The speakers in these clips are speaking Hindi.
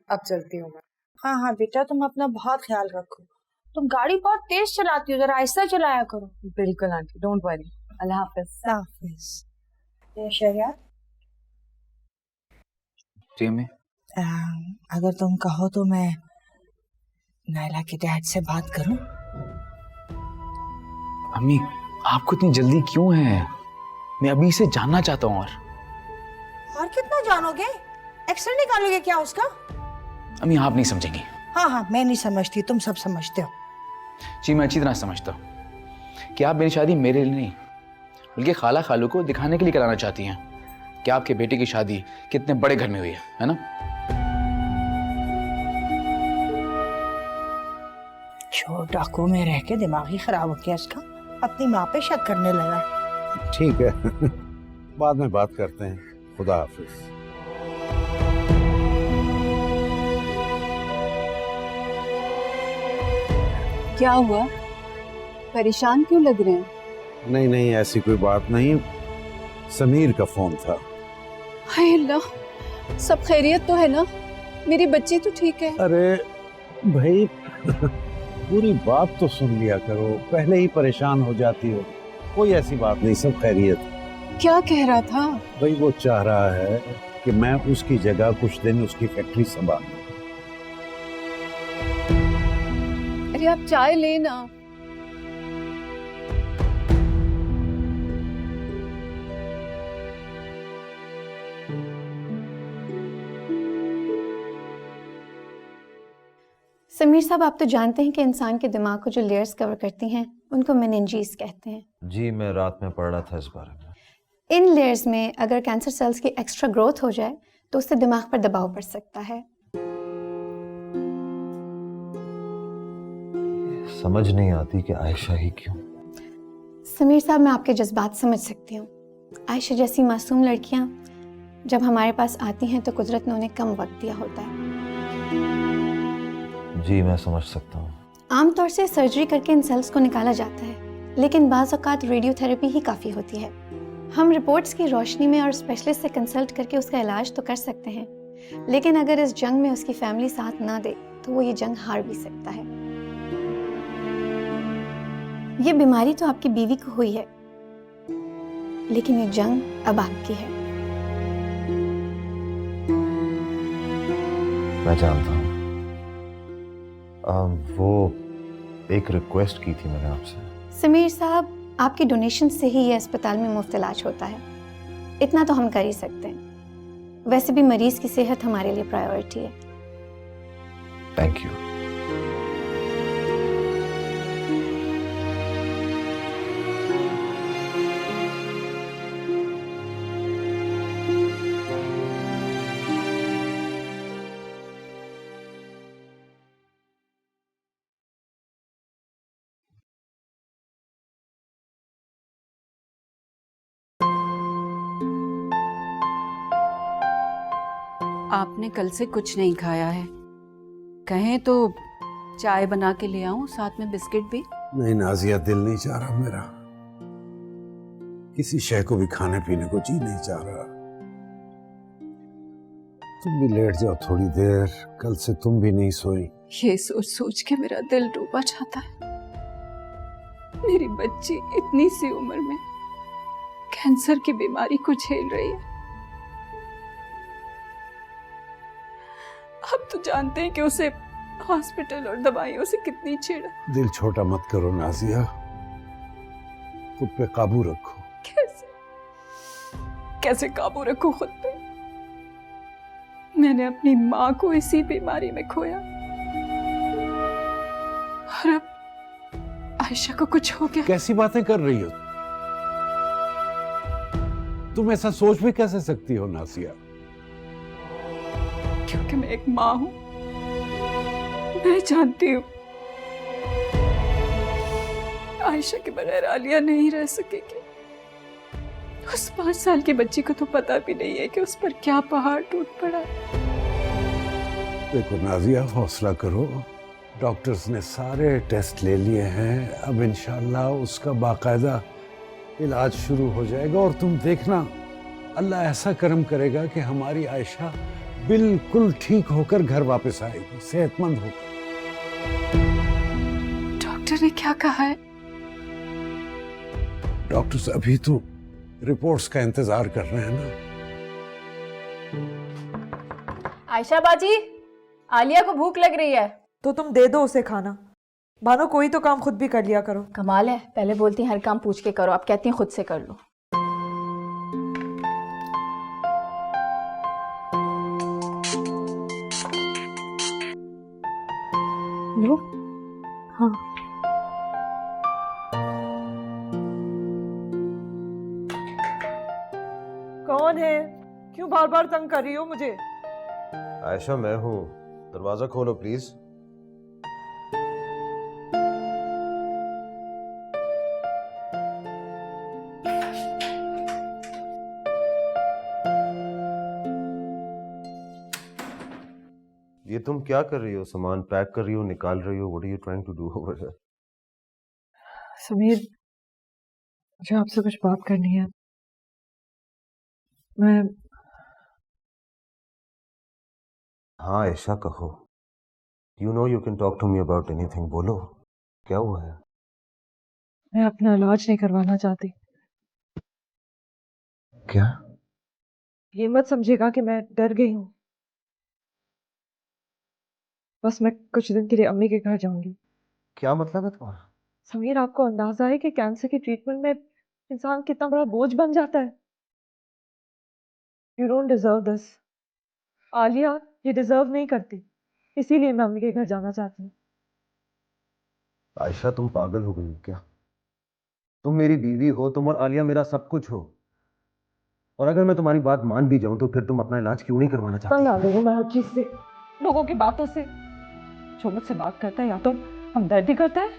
अब चलती हूँ मैं। हाँ हाँ बेटा, तुम अपना बहुत ख्याल रखो। तुम गाड़ी बहुत तेज चलाती हो, जरा आहिस्ता चलाया करो। बिल्कुल आंटी, डोंट वरी। अल्लाह हाफिज। अल्लाह हाफिज। शरिया, जी अम्मी। अगर तुम कहो तो मैं नायला के डैड से बात करूं? अम्मी आपको इतनी जल्दी क्यों है? मैं अभी से जानना चाहता हूँ। और कितना जानोगे? एक्सरे निकालोगे क्या उसका? अम्मी आप नहीं समझेंगी। हाँ हाँ, मैं नहीं समझती, तुम सब समझते हो। जी मैं अच्छी तरह समझता हूँ कि आप मेरी शादी मेरे लिए नहीं बल्कि खाला खालू को दिखाने के लिए कराना चाहती हैं कि आपके बेटे की शादी कितने बड़े घर में हुई है ना? छोड़, डाकू में रह के दिमाग ही खराब हो गया इसका, अपनी माँ पे शक करने लगा। ठीक है बाद में बात करते हैं। खुदा हाफिज। क्या हुआ, परेशान क्यों लग रहे हैं? नहीं नहीं, ऐसी कोई बात नहीं, समीर का फोन था। हाय अल्लाह, सब खैरियत तो है ना? मेरी बच्ची तो ठीक है? अरे भाई पूरी बात तो सुन लिया करो, पहले ही परेशान हो जाती हो। कोई ऐसी बात नहीं, सब खैरियत। क्या कह रहा था? भाई वो चाह रहा है कि मैं उसकी जगह कुछ दिन उसकी फैक्ट्री संभालूं। अरे आप चाय लेना। समीर साहब, आप तो जानते हैं कि इंसान के दिमाग को जो लेयर्स कवर करती हैं उनको मेनिंजीज कहते हैं। जी मैं रात में पढ़ रहा था इस बारे में। इन लेयर्स में अगर कैंसर सेल्स की एक्स्ट्रा ग्रोथ हो जाए तो उससे दिमाग पर दबाव पड़ सकता है। समझ नहीं आती कि आयशा ही क्यों। समीर साहब, मैं आपके जज्बात समझ सकती हूँ। आयशा जैसी मासूम लड़कियाँ जब हमारे पास आती हैं तो कुदरत ने उन्हें कम वक्त दिया होता है। जी मैं समझ सकता हूँ। आमतौर से सर्जरी करके इन सेल्स को निकाला जाता है, लेकिन बाज़ औक़ात रेडियोथेरेपी ही काफ़ी होती है। हम रिपोर्ट्स की रोशनी में और स्पेशलिस्ट से कंसल्ट करके उसका इलाज तो कर सकते हैं, लेकिन अगर इस जंग में उसकी फैमिली साथ ना दे तो वो ये जंग हार भी सकता है। ये बीमारी तो आपकी बीवी को हुई है, लेकिन ये जंग अब आपकी है। मैं जानता हूँ। वो एक रिक्वेस्ट की थी मैंने आपसे। समीर साहब, आपकी डोनेशन से ही ये अस्पताल में मुफ्त इलाज होता है, इतना तो हम कर ही सकते हैं। वैसे भी मरीज की सेहत हमारे लिए प्रायोरिटी है। Thank you. आपने कल से कुछ नहीं खाया है, कहें तो चाय बना के ले आऊं, साथ में बिस्किट भी? नहीं नाजिया, दिल नहीं चाह रहा मेरा, किसी शय को भी खाने पीने को जी नहीं चाह रहा। तुम भी लेट जाओ थोड़ी देर, कल से तुम भी नहीं सोई। ये सोच सोच के मेरा दिल डूबा जाता है। मेरी बच्ची इतनी सी उम्र में कैंसर की बीमारी को झेल रही है। आप तो जानते हैं कि उसे हॉस्पिटल और दवाइयों से कितनी छेड़ा। दिल छोटा मत करो नाजिया, खुद पे काबू रखो। कैसे कैसे काबू रखूं खुद पे? मैंने अपनी माँ को इसी बीमारी में खोया और अब आयशा को कुछ हो गया। कैसी बातें कर रही हो तुम? ऐसा सोच भी कैसे सकती हो नाजिया? क्योंकि मैं एक माँ हूं, मैं जानती हूँ आयशा के बगैर आलिया नहीं रह सकेगी। उस 5 साल की बच्ची को तो पता भी नहीं है कि उस पर क्या पहाड़ टूट पड़ा। देखो नाजिया, हौसला करो, डॉक्टर्स ने सारे टेस्ट ले लिए हैं, अब इंशाल्लाह उसका बाकायदा इलाज शुरू हो जाएगा और तुम देखना अल्लाह ऐसा करम करेगा कि हमारी आयशा बिल्कुल ठीक होकर घर वापस आएगी, सेहतमंद होकर। डॉक्टर ने क्या कहा है? डॉक्टर्स अभी तो रिपोर्ट्स का इंतजार कर रहे हैं ना। आयशा बाजी, आलिया को भूख लग रही है। तो तुम दे दो उसे खाना। भानु, कोई तो काम खुद भी कर लिया करो। कमाल है, पहले बोलती हैं हर काम पूछ के करो, अब कहती हैं खुद से कर लो। लो, हाँ। कौन है? क्यों बार बार तंग कर रही हो मुझे? आयशा मैं हूँ, दरवाजा खोलो प्लीज। ये तुम क्या कर रही हो? सामान पैक कर रही हो, निकाल रही हो? What are you trying to do over here? Sameer, मुझे आपसे कुछ बात करनी है। मैं हाँ आयशा कहो। You know you can talk to me about anything. बोलो क्या हुआ है? मैं अपना इलाज नहीं करवाना चाहती। क्या? ये मत समझेगा कि मैं डर गई हूँ। बस मैं कुछ दिन के लिए अम्मी के घर जाऊंगी। क्या मतलब है तुम्हारा? समीर, आपको अंदाजा है कि कैंसर की ट्रीटमेंट में इंसान कितना बड़ा बोझ बन जाता है? You don't deserve this. Alia ये डिजर्व नहीं करती, इसीलिए मैं अम्मी के घर जाना चाहती हूँ। आयशा तुम पागल हो गई हो क्या? तुम मेरी बीवी हो, तुम और आलिया मेरा सब कुछ हो। और अगर मैं तुम्हारी बात मान भी जाऊं तो फिर तुम अपना इलाज क्यों नहीं करवाना चाहती? तंग आ गई हूँ मैं हर चीज से, लोगों की बातों से। जो मुझसे बात करता है या तो हमदर्दी करता है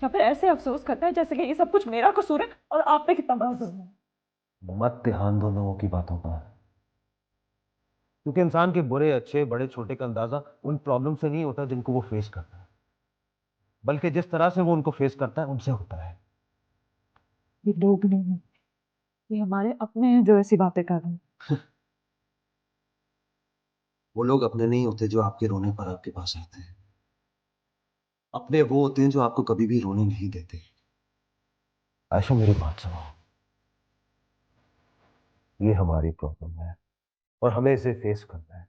या फिर ऐसे अफसोस करता है जैसे कि ये सब कुछ मेरा कसूर है और आप पे कितना बड़ा जुर्म है। मत ध्यान दो लोगों की बातों पर, क्योंकि इंसान के बुरे अच्छे बड़े छोटे का अंदाजा उन प्रॉब्लम से नहीं होता जिनको वो फेस करता है, बल्कि जिस तरह से वो उनको फेस करता है उनसे होता है। ये लोग नहीं हैं, ये हमारे अपने हैं जो ऐसी बातें कर रहे हैं। वो लोग अपने नहीं होते जो आपके रोने पर आपके पास आते हैं। अपने वो होते हैं जो आपको कभी भी रोने नहीं देते। आयशा मेरी बात सुनो, ये हमारी प्रॉब्लम है और हमें इसे फेस करना है,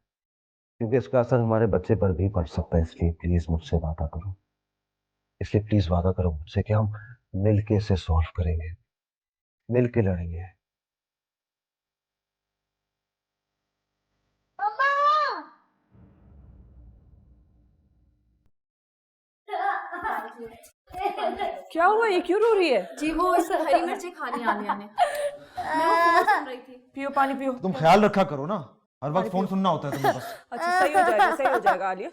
क्योंकि इसका असर हमारे बच्चे पर भी पड़ सकता है। इसलिए प्लीज मुझसे वादा करो, इसलिए प्लीज वादा करो मुझसे कि हम मिलके इसे सॉल्व करेंगे, मिलके लड़ेंगे। क्या हुआ? ये क्यों रो रही है? जी वो हरी मिर्ची खानी आलिया ने। मैं वो फोन सुन रही थी। पियो पानी पियो। तुम ख्याल रखा करो ना, हर वक्त फोन सुनना होता है तुम्हें बस। अच्छा सही हो जाएगा, सही हो जाएगा आलिया।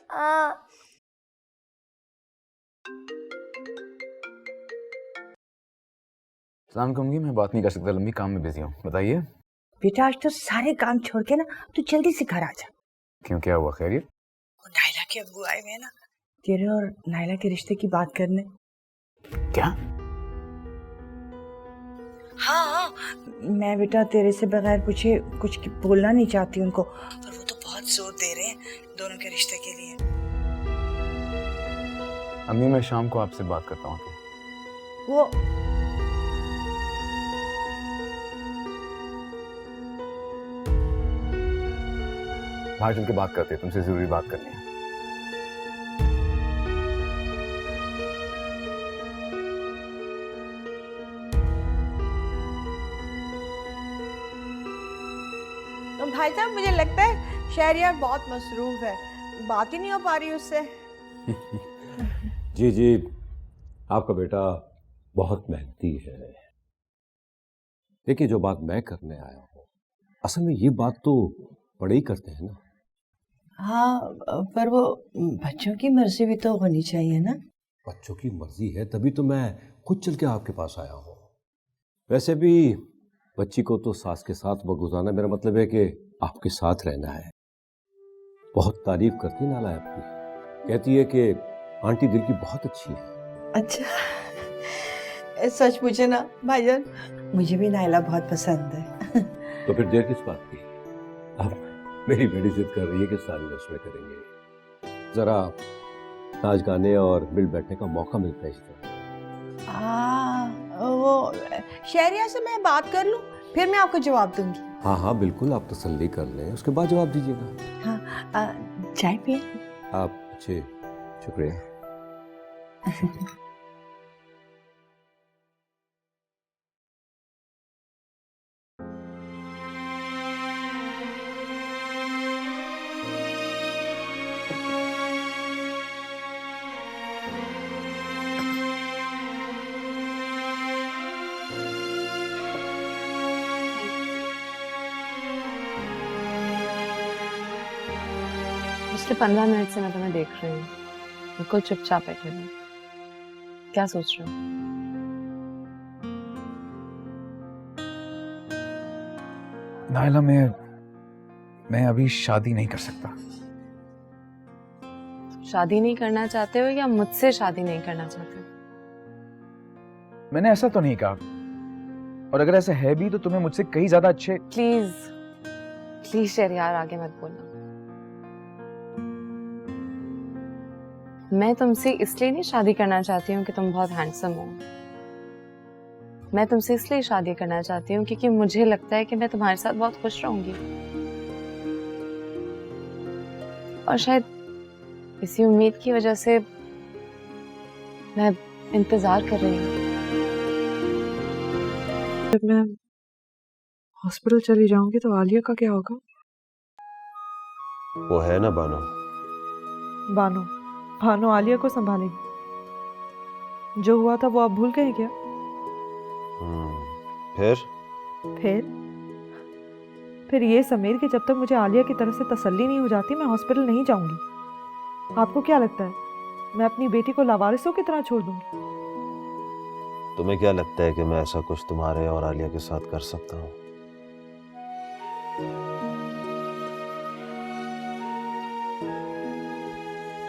सलाम कहूँगी, मैं बात नहीं कर सकता, लंबी काम में बिजी हूँ। बताइए। बेटा आज तो सारे काम छोड़ के ना तू जल्दी से घर आ जा। क्यों, क्या हुआ? खैरियत? नायला के अब्बू आए हुए हैं ना, तेरे और नायला के रिश्ते की बात करने। क्या? हाँ, मैं बेटा तेरे से बगैर पूछे कुछ बोलना नहीं चाहती उनको, पर वो तो बहुत जोर दे रहे हैं दोनों के रिश्ते के लिए। अम्मी मैं शाम को आपसे बात करता हूँ। वो बाहर चल के बात करते हैं, तुमसे जरूरी बात करनी है। तो भाई साहब मुझे लगता है शहरियार बहुत मसरूफ है, बात ही नहीं हो पा रही उससे। जी जी, आपका बेटा बहुत मेहनती है। देखिए, जो बात मैं करने आया हूँ, असल में ये बात तो बड़े ही करते हैं ना। हाँ, पर वो बच्चों की मर्जी भी तो होनी चाहिए ना। बच्चों की मर्जी है तभी तो मैं खुद चल के आपके पास आया हूँ। वैसे भी बच्ची को तो सास के साथ वक्त गुजारना, मेरा मतलब है कि आपके साथ रहना है। बहुत तारीफ करती नाला है आपकी, कहती है कि आंटी दिल की बहुत अच्छी है। अच्छा, सच पूछे ना भाईजान, मुझे भी नायला बहुत पसंद है। तो फिर देर किस बात की? अब मेरी बेटी जिद कर रही है कि सारी रस्में करेंगे, जरा नाच गाने और मिल बैठने का मौका मिलता है इस तरह। वो शहरिया से मैं बात कर लूं, फिर मैं आपको जवाब दूंगी। हाँ हाँ बिल्कुल, आप तसल्ली कर लें, उसके बाद जवाब दीजिएगा। हाँ, चाय पिए। आप अच्छे, शुक्रिया। पिछले 15 मिनट से मैं तुम्हें देख रही हूँ, बिल्कुल चुपचाप बैठे हुए। क्या सोच रहे हो? नायला, मैं अभी शादी नहीं कर सकता। शादी नहीं करना चाहते हो या मुझसे शादी नहीं करना चाहते हो? मैंने ऐसा तो नहीं कहा, और अगर ऐसा है भी तो तुम्हें मुझसे कहीं ज्यादा अच्छे। प्लीज प्लीज शहरयार, आगे मत बोलना। मैं तुमसे इसलिए नहीं शादी करना चाहती हूँ कि तुम बहुत हैंडसम हो। मैं तुमसे इसलिए शादी करना चाहती हूँ क्योंकि मुझे लगता है कि मैं तुम्हारे साथ बहुत खुश रहूंगी, और शायद इसी उम्मीद की वजह से मैं इंतजार कर रही हूँ। जब मैं हॉस्पिटल चली जाऊंगी तो आलिया का क्या होगा? वो है ना बानो। बानो भानु आलिया को संभालेगी। जो हुआ था वो आप भूल गए क्या? फिर ये समीर कि जब तक मुझे आलिया की तरफ से तसल्ली नहीं हो जाती मैं हॉस्पिटल नहीं जाऊंगी। आपको क्या लगता है मैं अपनी बेटी को लावारिसों की तरह छोड़ दूंगी? तुम्हें क्या लगता है कि मैं ऐसा कुछ तुम्हारे और आलिया के साथ कर सकता हूँ?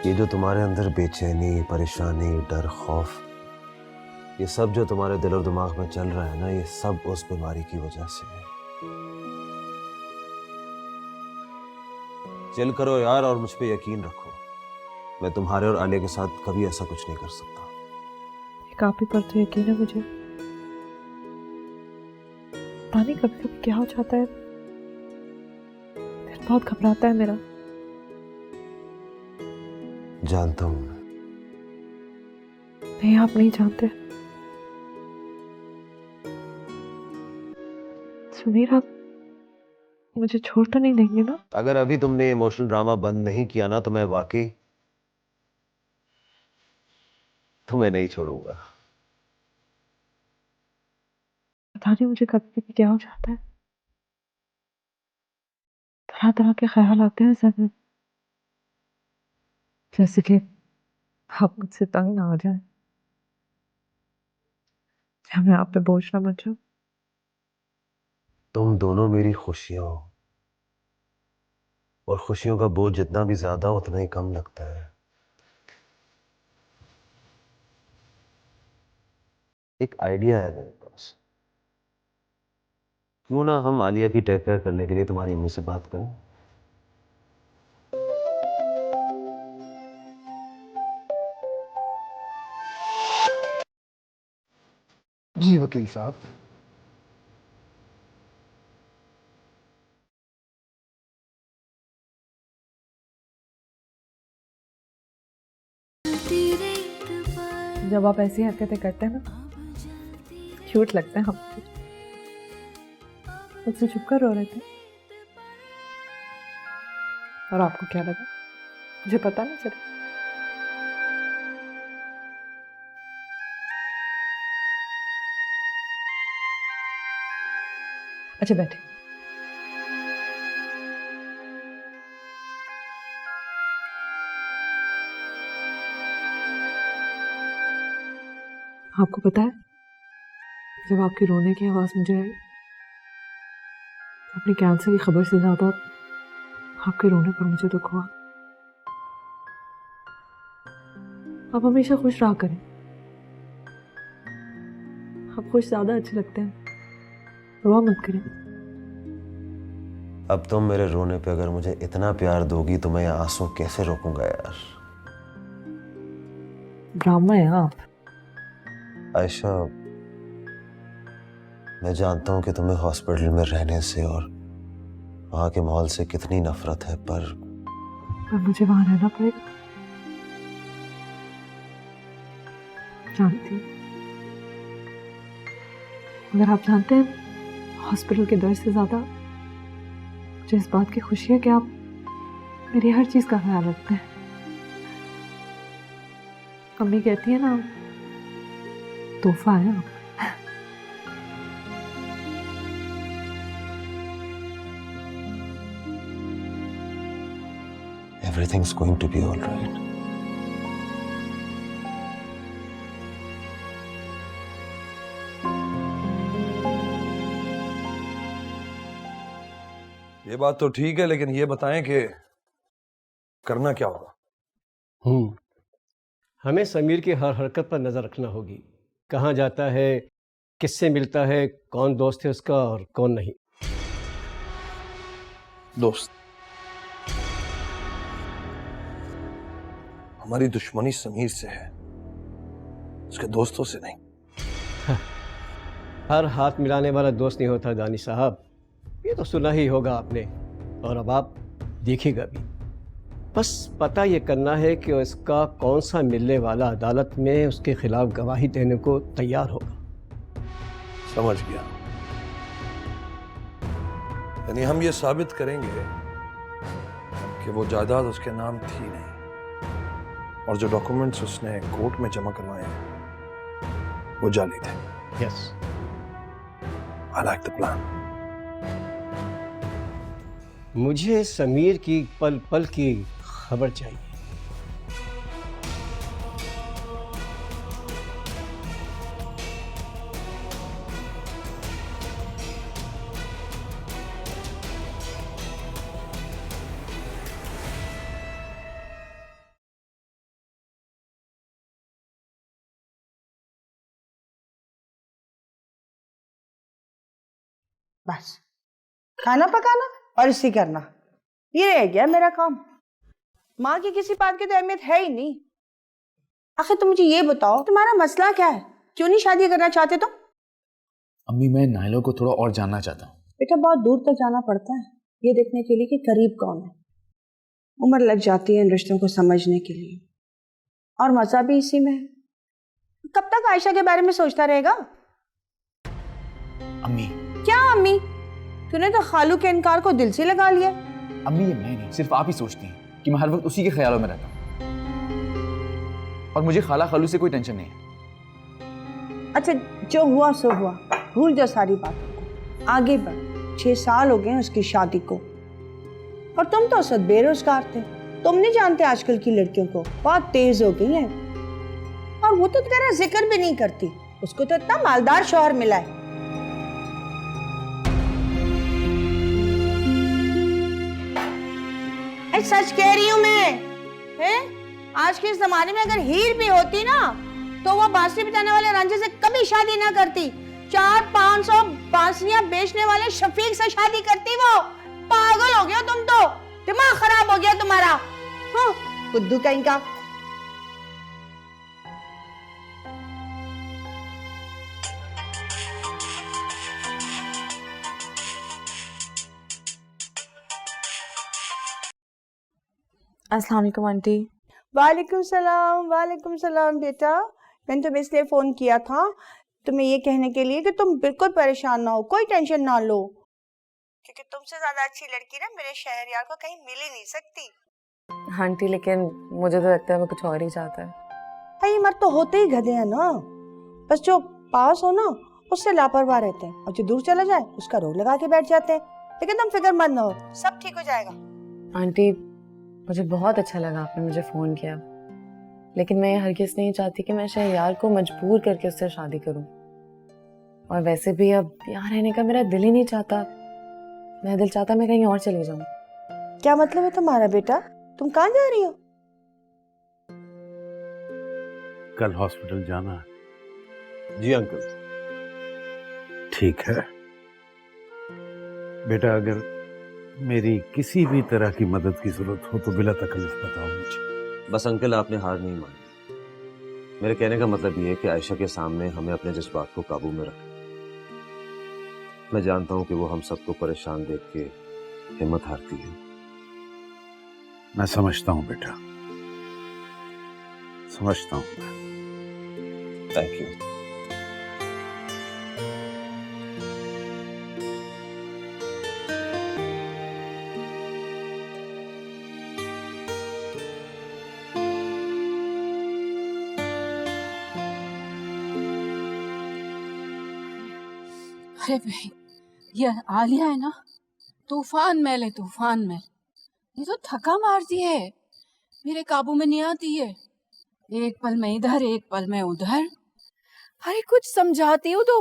ये जो तुम्हारे अंदर बेचैनी, परेशानी, डर, खौफ, ये सब जो तुम्हारे दिल और दिमाग में चल रहा है ना, ये सब उस बीमारी की वजह से है। चिल करो यार और मुझ पे यकीन रखो, मैं तुम्हारे और आलिया के साथ कभी ऐसा कुछ नहीं कर सकता। एक आप ही पर तो यकीन है मुझे। पता नहीं कभी कभी क्या हो जाता है, दिल बहुत घबराता है मेरा। जानता हूं। नहीं, आप नहीं जानते। सुनील, आप मुझे छोड़ तो नहीं देंगे ना? अगर अभी तुमने इमोशनल ड्रामा बंद नहीं किया ना तो मैं वाकई तुम्हें नहीं छोड़ूंगा। पता नहीं मुझे कभी कभी क्या हो जाता है, तरह तरह के ख्याल आते हैं सर में, जैसे कि आप मुझसे तंग ना हो जाए या मैं आप पे बोझ ना बन जाऊं। तुम दोनों मेरी खुशियां हो, और खुशियों का बोझ जितना भी ज्यादा उतना ही कम लगता है। एक आइडिया है मेरे पास, क्यों ना हम आलिया की टेक केयर करने के लिए तुम्हारी अम्मी से बात करें? जी वकील साहब। जब आप ऐसी हरकतें करते हैं ना, क्यूट लगते हैं हम। मुझसे चुप कर रो रहे थे, और आपको क्या लगा? मुझे पता नहीं चला। अच्छा बैठे। आपको पता है, जब आपकी रोने की आवाज मुझे आई, अपनी कैंसर की खबर से ज्यादा आपके रोने पर मुझे दुख हुआ। आप हमेशा खुश रहा करें, आप खुश ज्यादा अच्छे लगते हैं। रोआ मत करें। अब तुम मेरे रोने पे अगर मुझे इतना प्यार दोगी तो मैं ये आंसू कैसे रोकूंगा यार। ड्रामा है आप। आयशा, मैं जानता हूँ कि तुम्हें हॉस्पिटल में रहने से और वहां के माहौल से कितनी नफरत है, पर मुझे वहां रहना पड़ेगा। जानती हूँ, अगर आप जानते हैं हॉस्पिटल के डर से ज्यादा मुझे इस बात की खुशी है कि आप मेरी हर चीज का ख्याल रखते हैं। अम्मी कहती है ना, तोहफा है आप। everything's going to be all right. ये बात तो ठीक है, लेकिन ये बताएं कि करना क्या होगा। हमें समीर की हर हरकत पर नजर रखना होगी। कहाँ जाता है, किससे मिलता है, कौन दोस्त है उसका और कौन नहीं। दोस्त? हमारी दुश्मनी समीर से है, उसके दोस्तों से नहीं। हर हाथ मिलाने वाला दोस्त नहीं होता दानी साहब, ये तो सुना ही होगा आपने और अब आप देखिएगा भी। बस पता ये करना है कि उसका कौन सा मिलने वाला अदालत में उसके खिलाफ गवाही देने को तैयार होगा। समझ गया। यानी हम ये साबित करेंगे कि वो जायदाद उसके नाम थी नहीं और जो डॉक्यूमेंट्स उसने कोर्ट में जमा करवाए हैं वो जाली थे। Yes, I like the plan. मुझे समीर की पल पल की खबर चाहिए। बस खाना पकाना और इसी करना, ये रह गया मेरा काम। माँ की किसी बात की तो अहमियत है ही नहीं। आखिर तुम मुझे ये बताओ, तुम्हारा मसला क्या है? क्यों नहीं शादी करना चाहते तुम? अम्मी, मैं नाइलो को थोड़ा और जानना चाहता हूँ। बेटा, बहुत दूर तक जाना पड़ता है ये देखने के लिए कि करीब कौन है। उम्र लग जाती है इन रिश्तों को समझने के लिए, और मजा भी इसी में है। कब तक आयशा के बारे में सोचता रहेगा? अम्मी। क्या अम्मी? तूने तो खालू के इनकार को दिल से लगा लिया। अम्मी, ये मैं नहीं, सिर्फ आप ही सोचती हैं कि मैं हर वक्त उसी के ख्यालों में रहता हूँ, और मुझे खाला खालू से कोई टेंशन नहीं है। अच्छा, जो हुआ सो हुआ, भूल जा सारी बातों को, आगे बढ़। 6 साल हो गए उसकी शादी को, और तुम तो सब बेरोजगार थे। तुम नहीं जानते आजकल की लड़कियों को बहुत तेज हो गई हैं, और वो तो तेरा जिक्र भी नहीं करती। उसको तो इतना मालदार शौहर मिला है। सच कह रही हूँ मैं, है? आज के इस जमाने में अगर हीर भी होती ना, तो वो बांसुरी बजाने वाले रांझे से कभी शादी ना करती। 400-500 बांसुरियां बेचने वाले शफीक से शादी करती। वो पागल हो गया तुम तो, दिमाग खराब हो गया तुम्हारा। हाँ, बुद्धू कहीं का। अस्सलाम वालेकुम आंटी। वालेकुम सलाम। वालेकुम सलाम बेटा। मैंने तुम्हें इसलिए फोन किया था, तुम्हें ये कहने के लिए कि तुम बिल्कुल परेशान ना हो, कोई टेंशन ना लो, क्योंकि तुमसे ज्यादा अच्छी लड़की ना मेरे शहरयार को कहीं मिल ही नहीं सकती। आंटी, लेकिन मुझे तो लगता है वो कुछ और ही चाहता है। भाई, मर्द तो होते ही गधे हैं ना। बस जो पास हो ना उससे लापरवाह रहते हैं, और जो दूर चला जाए उसका रोग लगा के बैठ जाते हैं। लेकिन तुम फिक्रमंद ना हो, सब ठीक हो जाएगा। आंटी, मुझे बहुत अच्छा लगा आपने मुझे फ़ोन किया, लेकिन मैं हरगिज़ नहीं चाहती कि मैं शहरयार को मजबूर करके उससे शादी करूं। और वैसे भी अब यहाँ रहने का मेरा दिल ही नहीं चाहता। मेरा दिल चाहता मैं कहीं और चली जाऊं। क्या मतलब है तुम्हारा बेटा? तुम कहाँ जा रही हो? कल हॉस्पिटल जाना है। जी अंकल। ठीक है बेटा, अगर मेरी किसी भी तरह की मदद की जरूरत हो तो बिला तकलीफ बताओ मुझे। बस अंकल आपने हार नहीं मानी। मेरे कहने का मतलब ये है कि आयशा के सामने हमें अपने जज्बात को काबू में रखना। मैं जानता हूं कि वो हम सबको परेशान देख के हिम्मत हारती है। मैं समझता हूँ बेटा, समझता हूँ। Thank you. अरे भाई, ये आलिया है ना, तूफान में ले तूफान में। ये तो थका मारती है, मेरे काबू में नहीं आती है। एक पल में इधर, एक पल में उधर। अरे कुछ समझाती हूँ तो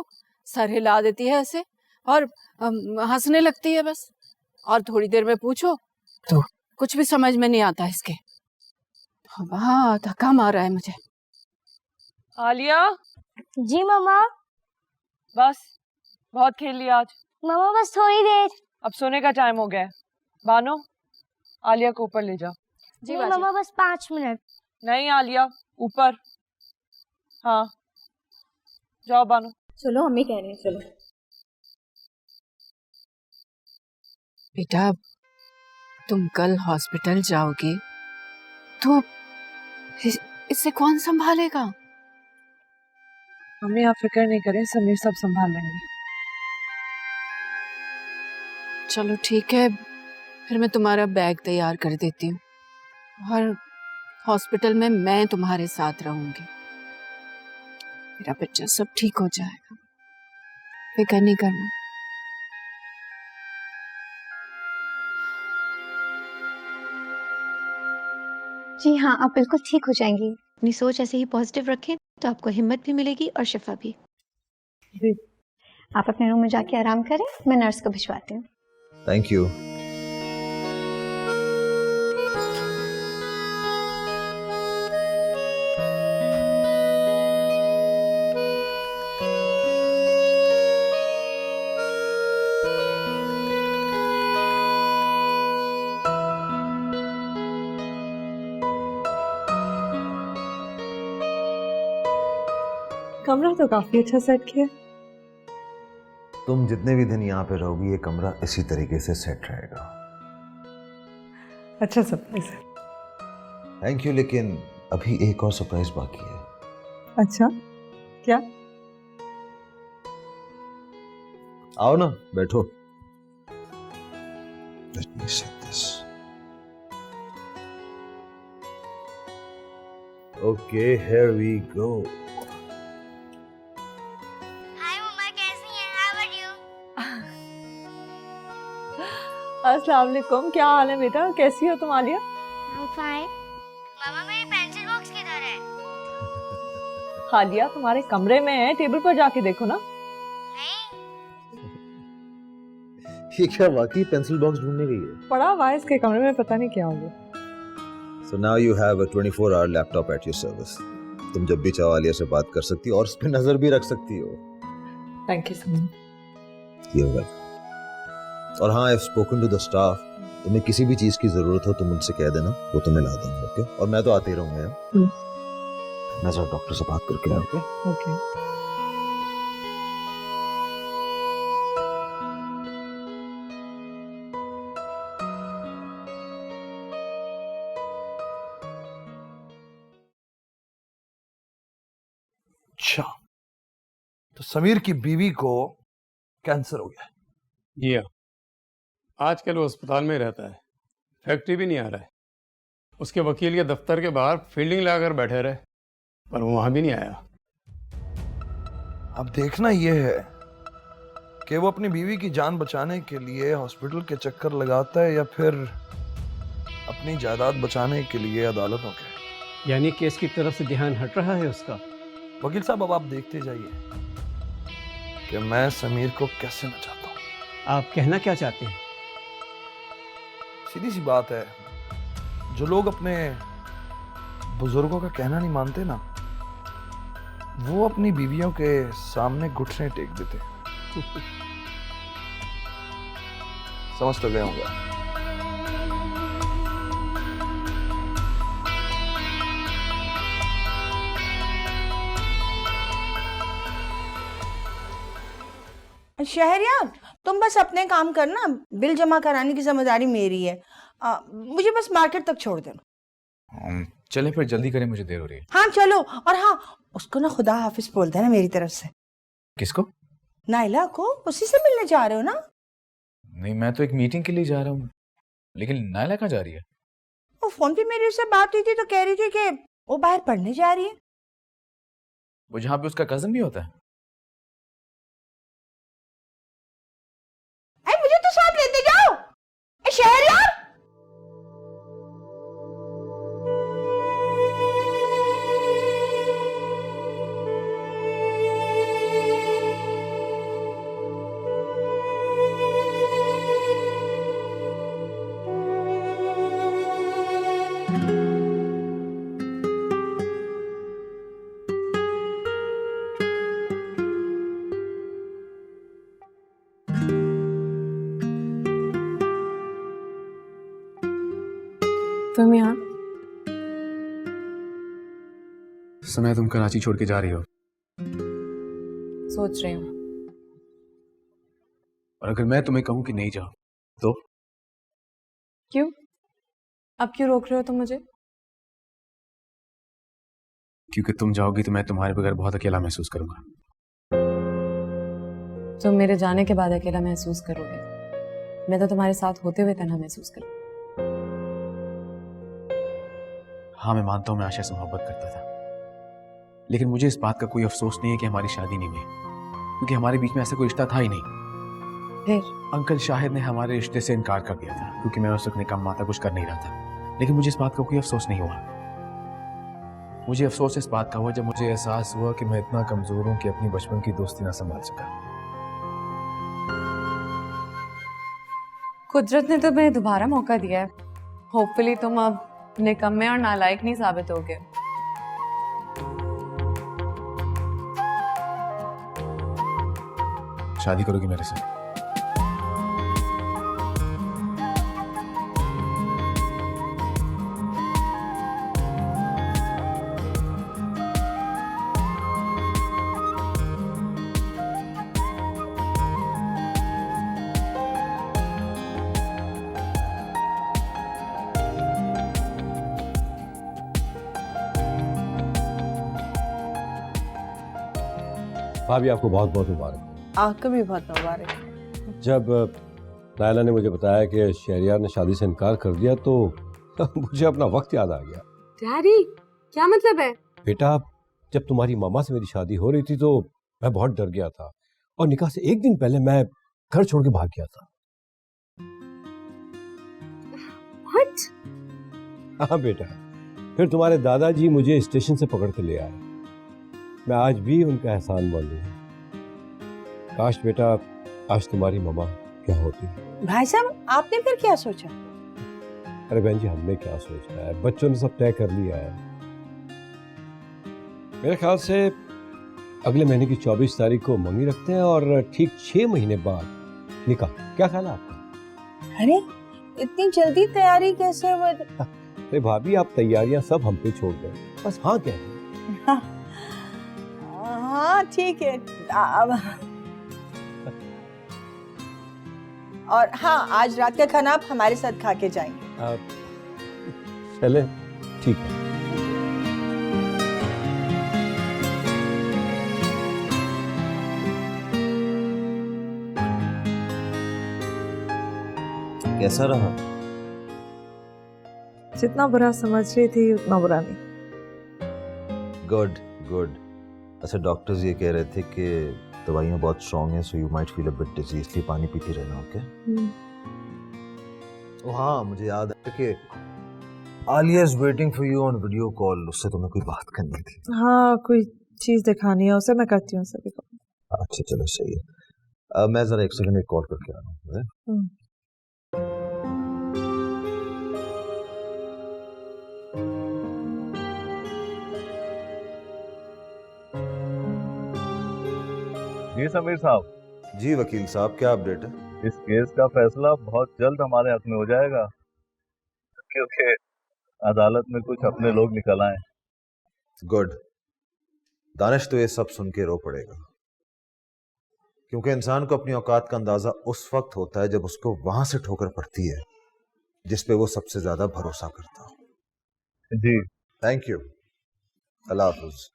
सर हिला देती है ऐसे और हंसने लगती है बस। और थोड़ी देर में पूछो तो कुछ भी समझ में नहीं आता इसके। वाह, थका मारा है मुझे। आलिया। जी मम्मा। बस बहुत खेल लिया आज। मम्मा बस थोड़ी देर। अब सोने का टाइम हो गया है। बानो, आलिया को ऊपर ले जाओ। जी मम्मा, बस 5 मिनट। नहीं आलिया, ऊपर। हाँ जाओ बानो। चलो, मम्मी कह रही है चलो। बेटा, तुम कल हॉस्पिटल जाओगे तो इससे कौन संभालेगा? मम्मी आप फिक्र नहीं करें, समीर सब संभाल लेंगे। चलो ठीक है, फिर मैं तुम्हारा बैग तैयार कर देती हूँ और हॉस्पिटल में मैं तुम्हारे साथ रहूंगी। मेरा बच्चा सब ठीक हो जाएगा, फिक्र नहीं करना। जी हाँ, आप बिल्कुल ठीक हो जाएंगी। अपनी सोच ऐसे ही पॉजिटिव रखें तो आपको हिम्मत भी मिलेगी और शिफा भी। जी। आप अपने रूम में जाके आराम करें, मैं नर्स को भिजवाती हूँ। Thank you. कमरा तो काफी अच्छा सेट किया। तुम जितने भी दिन यहाँ पे रहोगी ये कमरा इसी तरीके से सेट रहेगा। अच्छा सरप्राइज है। थैंक यू, लेकिन अभी एक और सरप्राइज बाकी है। अच्छा, क्या? आओ ना, बैठो। Let me set this. Okay, here we go. अस्सलाम वालेकुम, क्या हाल है बेटा? कैसी हो तुम आलिया? I'm fine. मामा मेरी पेंसिल बॉक्स किधर है? आलिया तुम्हारे कमरे में है, टेबल पर जाके देखो ना। ये क्या वाकई पेंसिल बॉक्स ढूंढने गई है? पड़ा हुआ है इसके कमरे में, पता नहीं क्या हो गया। So now you have a 24-hour laptop at your service. तुम जब भी चाहो आलिया से बात कर सकती हो और उस पर नजर भी रख सकती हो। Thank you so much. You're welcome. और हाँ, I've spoken to the staff. तुम्हें किसी भी चीज की जरूरत हो तुम उनसे कह देना, वो तुम्हें ला देंगे। ओके? और मैं तो आते ही रहूंगा यार। मैं जरा डॉक्टर से बात करके आऊँ। ओके। अच्छा, तो समीर की बीवी को कैंसर हो गया। जी हाँ, आजकल वो अस्पताल में रहता है, फैक्ट्री भी नहीं आ रहा है। उसके वकील के दफ्तर के बाहर फील्डिंग लगाकर बैठे रहे, पर वो वहां भी नहीं आया। अब देखना यह है कि वो अपनी बीवी की जान बचाने के लिए हॉस्पिटल के चक्कर लगाता है या फिर अपनी जायदाद बचाने के लिए अदालतों के। यानी केस की तरफ से ध्यान हट रहा है उसका। वकील साहब, अब आप देखते जाइए कि मैं समीर को कैसे नचाता हूँ। आप कहना क्या चाहते हैं? सीधी सी बात है, जो लोग अपने बुजुर्गों का कहना नहीं मानते ना, वो अपनी बीवियों के सामने घुटने टेक देते। समझ तो गया होगा। शहरयार, तुम बस अपने काम करना, बिल जमा कराने की जिम्मेदारी मेरी है। मुझे बस मार्केट तक छोड़ देना। चले फिर, जल्दी करें, मुझे देर हो रही है। हाँ चलो, और हाँ उसको ना खुदा हाफिज बोल देना मेरी तरफ से। किसको? नाइला को, उसी से मिलने जा रहे हो ना? नहीं, मैं तो एक मीटिंग के लिए जा रहा हूँ, लेकिन नायला कहाँ जा रही है? वो फोन पे मेरी उससे बात हुई थी तो कह रही थी कि वो बाहर पढ़ने जा रही है। वो जहाँ पे उसका कजन भी होता है? अरे मुझे तो साथ लेते जाओ। शहरयार, तुम यहाँ? सुना तुम कराची छोड़ के जा रही हो, सोच रही हूँ। और अगर मैं तुम्हें कहूँ कि नहीं जाओ तो? क्यों? अब क्यों रोक रहे हो तुम मुझे? क्योंकि तुम जाओगी तो मैं तुम्हारे बगैर बहुत अकेला महसूस करूंगा। तुम मेरे जाने के बाद अकेला महसूस करोगे, मैं तो तुम्हारे साथ होते हुए तन्हा महसूस करूँ। हाँ, मैं मानता हूँ मैं आशा से मोहब्बत करता था, लेकिन मुझे इस बात का कोई अफसोस नहीं है कि हमारी शादी नहीं हुई, क्योंकि हमारे बीच में ऐसा कोई रिश्ता था ही नहीं। फिर अंकल शाहिद ने हमारे रिश्ते से इनकार कर दिया था, क्योंकि मैं उस वक्त निकम्मा था, कुछ कर नहीं रहा था। लेकिन मुझे इस बात का कोई अफसोस नहीं हुआ। मुझे अफसोस इस बात का हुआ जब मुझे एहसास हुआ कि मैं इतना कमजोर हूं कि अपनी बचपन की दोस्ती ना संभाल सका। कुदरत ने तुम्हें दोबारा मौका दिया है। होपफुली तुम अब निकम्मे और नालायक नहीं साबित होगे। शादी करोगी मेरे साथ? भाभी आपको बहुत बहुत मुबारक। आपको भी बहुत मुबारक। जब नायला ने मुझे बताया कि शहरयार ने शादी से इनकार कर दिया तो मुझे अपना वक्त याद आ गया। डैडी, क्या मतलब है? बेटा, जब तुम्हारी मामा से मेरी शादी हो रही थी तो मैं बहुत डर गया था, और निकाह से एक दिन पहले मैं घर छोड़ के भाग गया था। What? हाँ बेटा, फिर तुम्हारे दादाजी मुझे स्टेशन से पकड़ के ले आए। मैं आज भी उनका एहसान मानूं। काश बेटा आज तुम्हारी मामा क्या होती। भाई साहब, आपने फिर क्या सोचा? अरे बहन जी, हमने क्या सोचा है, बच्चों ने सब तय कर लिया है। मेरे ख्याल से अगले महीने की 24 तारीख को मंगनी रखते हैं और ठीक 6 महीने बाद निकाह। क्या ख्याल है आपका? अरे इतनी जल्दी तैयारी कैसे? अरे भाभी, आप तैयारियां सब हम पे छोड़ गए, बस हाँ कह रहे। हाँ ठीक है। और हाँ, आज रात का खाना आप हमारे साथ खा के जाएंगे। चले, ठीक है। कैसा रहा? जितना बुरा समझ रही थी उतना बुरा नहीं। Good good. अच्छा, डॉक्टर्स ये कह रहे थे कि दवाइयाँ बहुत स्ट्रॉन्ग हैं, so you might feel a bit dizzy, इसलिए पानी पीते रहना। ओके? ओ हाँ, मुझे याद है कि Alia is waiting for you on video call. उससे तुम्हें कोई बात करनी थी। हाँ, कोई चीज दिखानी है उसे, मैं करती हूँ सभी को। अच्छा चलो, सही है। मैं जरा एक सेकंड कॉल करके आ रहा हूँ। जी समीर साहब। जी वकील साहब, क्या अपडेट है? इस केस का फैसला बहुत जल्द हमारे हक में हो जाएगा, क्योंकि अदालत में कुछ अपने लोग निकल आए। गुड। दानिश तो ये सब सुन के रो पड़ेगा, क्योंकि इंसान को अपनी औकात का अंदाजा उस वक्त होता है जब उसको वहां से ठोकर पड़ती है जिस पे वो सबसे ज्यादा भरोसा करता हो। जी थैंक यू। अल्लाह हाफिज।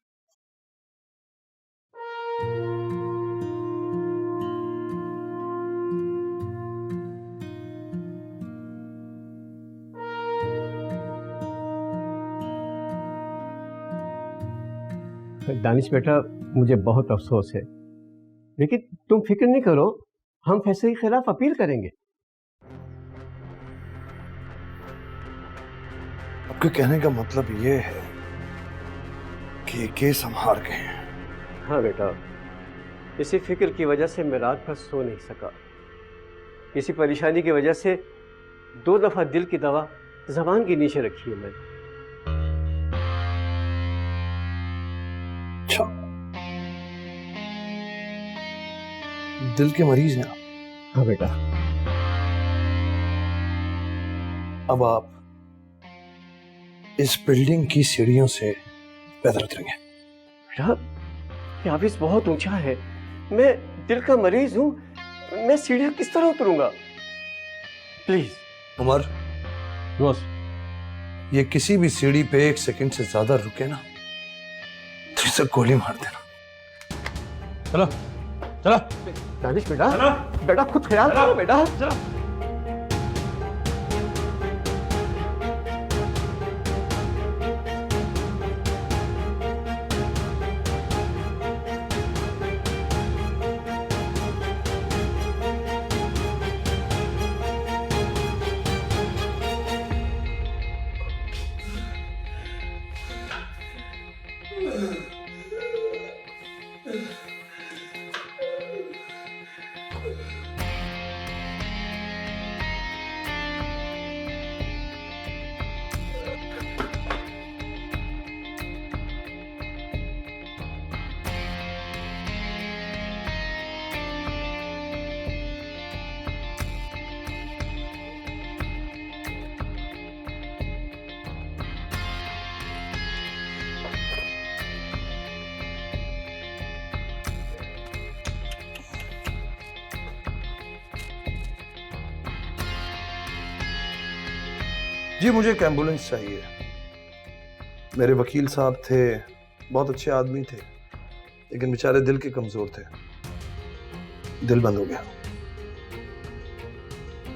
दानिश बेटा, मुझे बहुत अफसोस है, लेकिन तुम फिक्र नहीं करो, हम फैसले के खिलाफ अपील करेंगे। आपके कहने का मतलब ये है कि ये केस हम हार गए हैं? हाँ बेटा, इसी फिक्र की वजह से मैं रात भर सो नहीं सका। इसी परेशानी की वजह से 2 दफा दिल की दवा ज़बान के नीचे रखी है मैंने। अच्छा, दिल के मरीज हैं आप? हाँ बेटा। अब आप इस बिल्डिंग की सीढ़ियों से पैदल उतरेंगे। बेटा, ये ऑफिस बहुत ऊंचा है, मैं दिल का मरीज हूँ, मैं सीढ़ियाँ किस तरह उतरूंगा? प्लीज। उमर, रोज, ये किसी भी सीढ़ी पे 1 सेकंड से ज्यादा रुके ना तो इसे गोली मार देना। चलो चलो। दानिश बेटा, बेटा खुद ख्याल करो बेटा। चलो। जी, मुझे एक एम्बुलेंस चाहिए। मेरे वकील साहब थे, बहुत अच्छे आदमी थे, लेकिन बेचारे दिल के कमजोर थे, दिल बंद हो गया।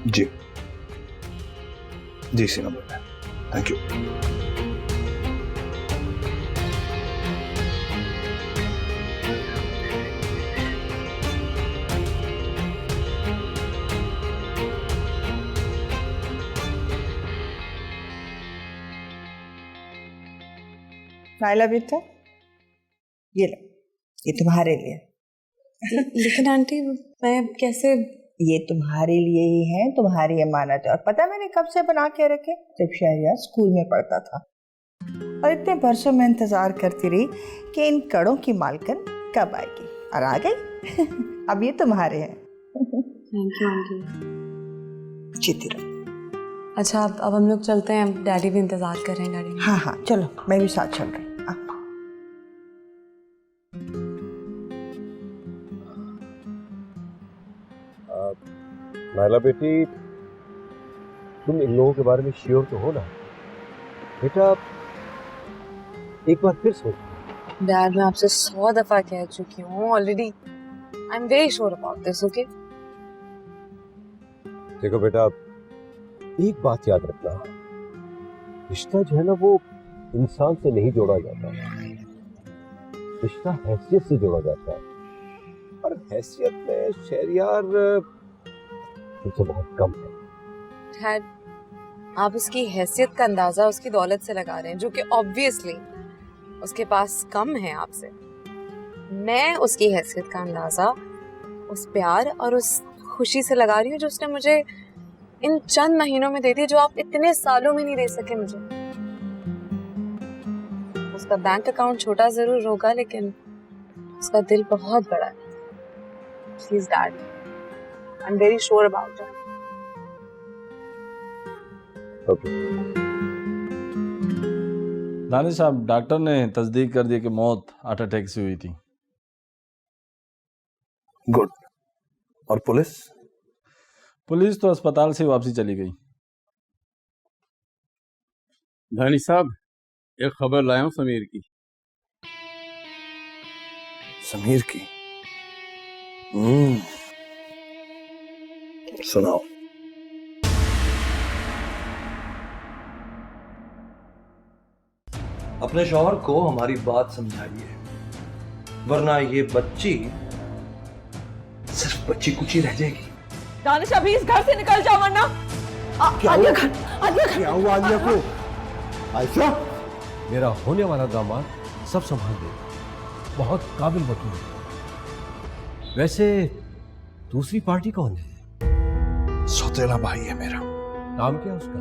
जी जी, इसी नंबर पे। Thank you. नाइला बेटा, ये लो, ये तुम्हारे लिए। लेकिन आंटी, मैं कैसे? ये तुम्हारे लिए ही है, तुम्हारी अमानत है। और पता मैंने कब से बना के रखे? जब शहरियार स्कूल में पढ़ता था, और इतने बरसों में इंतजार करती रही कि इन कड़ों की मालकिन कब आएगी, और आ गई। अब ये तुम्हारे हैं। Thank you aunty. जीती रहो। अच्छा, अब हम लोग चलते हैं, डैडी भी इंतजार कर रहे हैं गाड़ी में। हाँ हाँ चलो, मैं भी साथ चल रही हूँ। नाइला बेटी, तुम इन लोगों के बारे में श्योर तो हो ना? बेटा एक बार फिर सोच। डैड, मैं आपसे 100 दफा कह चुकी हूँ already. I am very sure about this, okay? देखो बेटा, एक बात याद रखना, रिश्ता जो है ना वो इंसान से नहीं जोड़ा जाता, रिश्ता हैसियत से जोड़ा जाता है, और हैसियत में शहरियार तुमसे बहुत कम है। डैड, आप उसकी हैसियत का अंदाजा उसकी दौलत से लगा रहे हैं, जो कि ऑब्वियसली उसके पास कम है आपसे। मैं उसकी हैसियत का अंदाजा उस प्यार और उस खुशी से लगा रही हूँ जो उसने मुझे इन चंद महीनों में दे दी, जो आप इतने सालों में नहीं दे सके मुझे। उसका बैंक अकाउंट छोटा जरूर होगा, लेकिन उसका दिल बहुत बड़ा है। Please dad, I'm very sure about it. Danish साहब, डॉक्टर ने तस्दीक कर दी कि मौत हार्ट अटैक से हुई थी। गुड। और पुलिस? पुलिस तो अस्पताल से वापसी चली गई। दानिश साहब, एक खबर लाया हूं समीर की। समीर की? सुनाओ। अपने शौहर को हमारी बात समझाइए, वरना ये बच्ची सिर्फ बच्ची कुची रह जाएगी। दानिश अभी इस घर से निकल जाओ वरना आलिया घर, आलिया घर। क्या हुआ आलिया को? आयशा, मेरा होने वाला दामाद सब संभाल देगा, बहुत काबिल वकील है। वैसे दूसरी पार्टी कौन है? सौतेला भाई है मेरा। नाम क्या उसका?